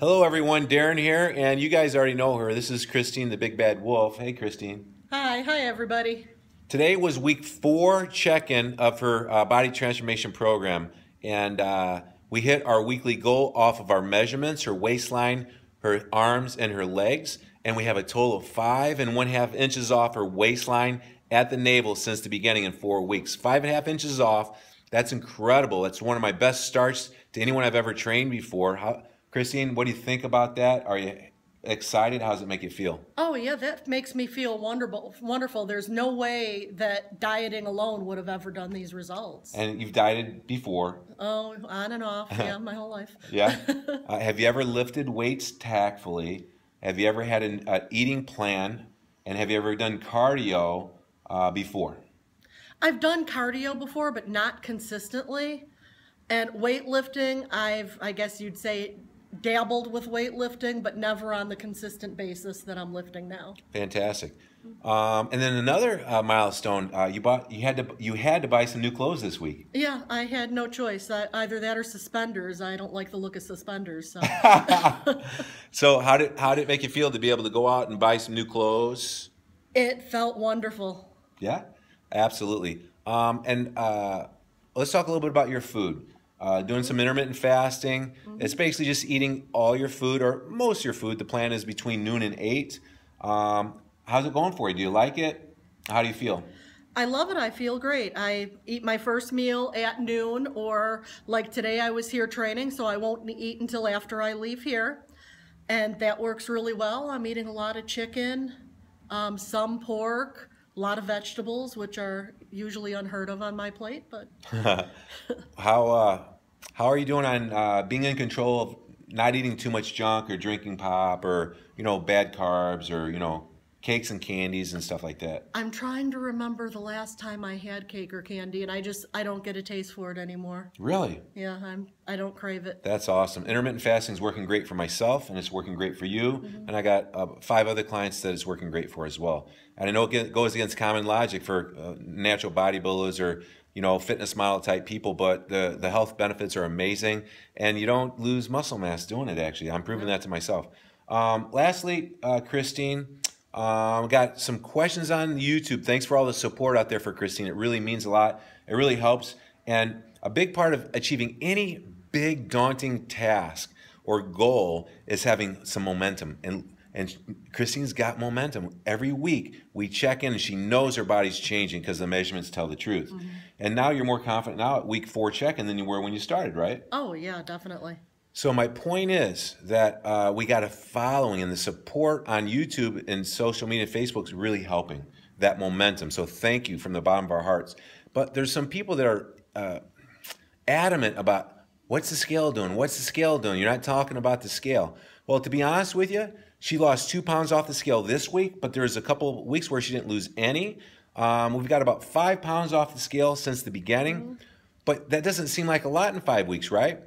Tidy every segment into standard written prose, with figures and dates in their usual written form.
Hello, everyone. Darren here, and you guys already know her. This is Christine, the Big Bad Wolf. Hey, Christine. Hi everybody. Today was week 4 check-in of her body transformation program, and we hit our weekly goal off of our measurements, her waistline, her arms, and her legs, and we have a total of 5.5 inches off her waistline at the navel since the beginning in 4 weeks. 5.5 inches off. That's incredible. That's one of my best starts to anyone I've ever trained before. Christine, what do you think about that? Are you excited? How does it make you feel? Oh yeah, that makes me feel wonderful. There's no way that dieting alone would have ever done these results. And you've dieted before. Oh, on and off, yeah, my whole life. Yeah. Have you ever lifted weights tactfully? Have you ever had an eating plan? And have you ever done cardio before? I've done cardio before, but not consistently. And weightlifting, I guess you'd say, dabbled with weightlifting, but never on the consistent basis that I'm lifting now. Fantastic. And then another milestone, you had to buy some new clothes this week. Yeah, I had no choice. Either that or suspenders. I don't like the look of suspenders. So, So how did it make you feel to be able to go out and buy some new clothes? it felt wonderful. Yeah, absolutely. And let's talk a little bit about your food. Doing some intermittent fasting. It's basically just eating all your food or most of your food. The plan is between noon and 8. How's it going for you? Do you like it? How do you feel? I love it. I feel great. I eat my first meal at noon, or like today I was here training, so I won't eat until after I leave here. And that works really well. I'm eating a lot of chicken, some pork, a lot of vegetables, which are usually unheard of on my plate. But How are you doing on being in control of not eating too much junk or drinking pop or bad carbs or cakes and candies and stuff like that? I'm trying to remember the last time I had cake or candy, and I don't get a taste for it anymore. Really? Yeah, I don't crave it. That's awesome. Intermittent fasting is working great for myself, and it's working great for you. And I got 5 other clients that it's working great for as well. And I know it goes against common logic for natural bodybuilders or fitness model type people, but the health benefits are amazing, and you don't lose muscle mass doing it. Actually, I'm proving that to myself. Lastly, Christine, we got some questions on YouTube. Thanks for all the support out there for Christine. It really means a lot. It really helps. And a big part of achieving any big daunting task or goal is having some momentum. And Christine's got momentum. Every week we check in and she knows her body's changing because the measurements tell the truth. And now you're more confident now at week 4 check-in than you were when you started, right? Oh yeah, definitely. So my point is that we got a following, and the support on YouTube and social media, Facebook is really helping that momentum. So thank you from the bottom of our hearts. But there's some people that are adamant about what's the scale doing? What's the scale doing? You're not talking about the scale. Well, to be honest with you, she lost 2 pounds off the scale this week, but there's a couple of weeks where she didn't lose any. We've got about 5 pounds off the scale since the beginning, but that doesn't seem like a lot in 5 weeks, right?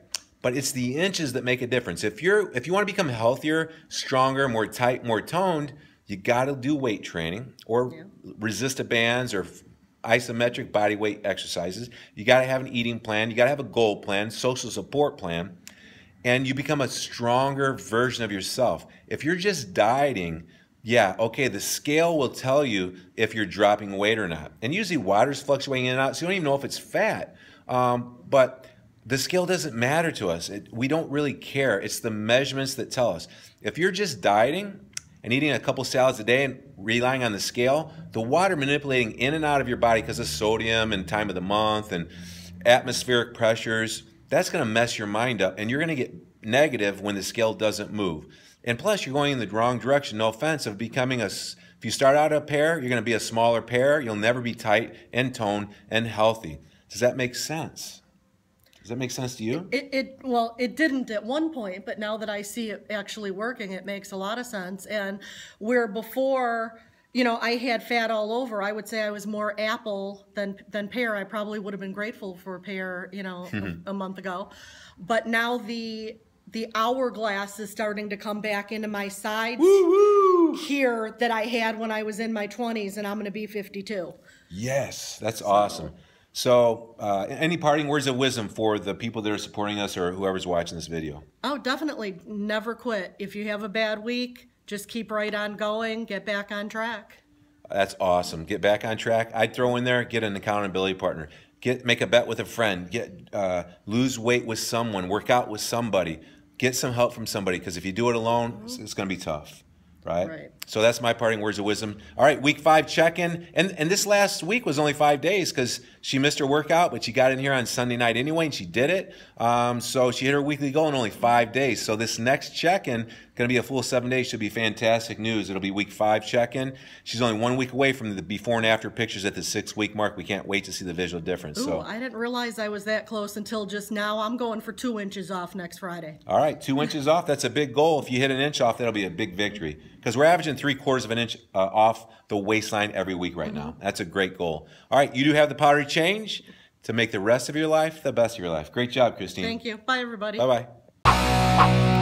But it's the inches that make a difference. If you want to become healthier, stronger, more tight, more toned, you got to do weight training or resistant bands or isometric body weight exercises. You got to have an eating plan. You got to have a goal plan, social support plan, and you become a stronger version of yourself. If you're just dieting, yeah, okay, the scale will tell you if you're dropping weight or not. And usually water's fluctuating in and out, so you don't even know if it's fat. But the scale doesn't matter to us. We don't really care. It's the measurements that tell us. If you're just dieting and eating a couple salads a day and relying on the scale, the water manipulating in and out of your body because of sodium and time of the month and atmospheric pressures, that's going to mess your mind up, and you're going to get negative when the scale doesn't move. And plus, you're going in the wrong direction. No offense, of becoming if you start out a pear, you're going to be a smaller pear. You'll never be tight and toned and healthy. Does that make sense? Does that make sense to you? Well, it didn't at one point, but now that I see it actually working, it makes a lot of sense. And where before, I had fat all over, I would say I was more apple than pear. I probably would have been grateful for a pear, a month ago. But now the hourglass is starting to come back into my sides here that I had when I was in my 20s, and I'm going to be 52. Yes, that's awesome. So, any parting words of wisdom for the people that are supporting us or whoever's watching this video? Oh, definitely never quit. If you have a bad week, just keep right on going, get back on track. That's awesome. Get back on track. I'd throw in there, get an accountability partner. Make a bet with a friend. Lose weight with someone. Work out with somebody. Get some help from somebody, because if you do it alone, it's going to be tough. Right? So that's my parting words of wisdom. All right, week 5 check-in. And this last week was only 5 days because she missed her workout, but she got in here on Sunday night anyway, and she did it. So she hit her weekly goal in only 5 days. So this next check-in, going to be a full 7 days, should be fantastic news. It'll be week 5 check-in. She's only 1 week away from the before and after pictures at the 6-week mark. We can't wait to see the visual difference. Ooh, I didn't realize I was that close until just now. I'm going for 2 inches off next Friday. All right, 2 inches off. That's a big goal. If you hit an inch off, that'll be a big victory, because we're averaging 3/4 of an inch off the waistline every week right now. That's a great goal. All right, you do have the power to change to make the rest of your life the best of your life. Great job, Christine. Thank you. Bye, everybody. Bye-bye.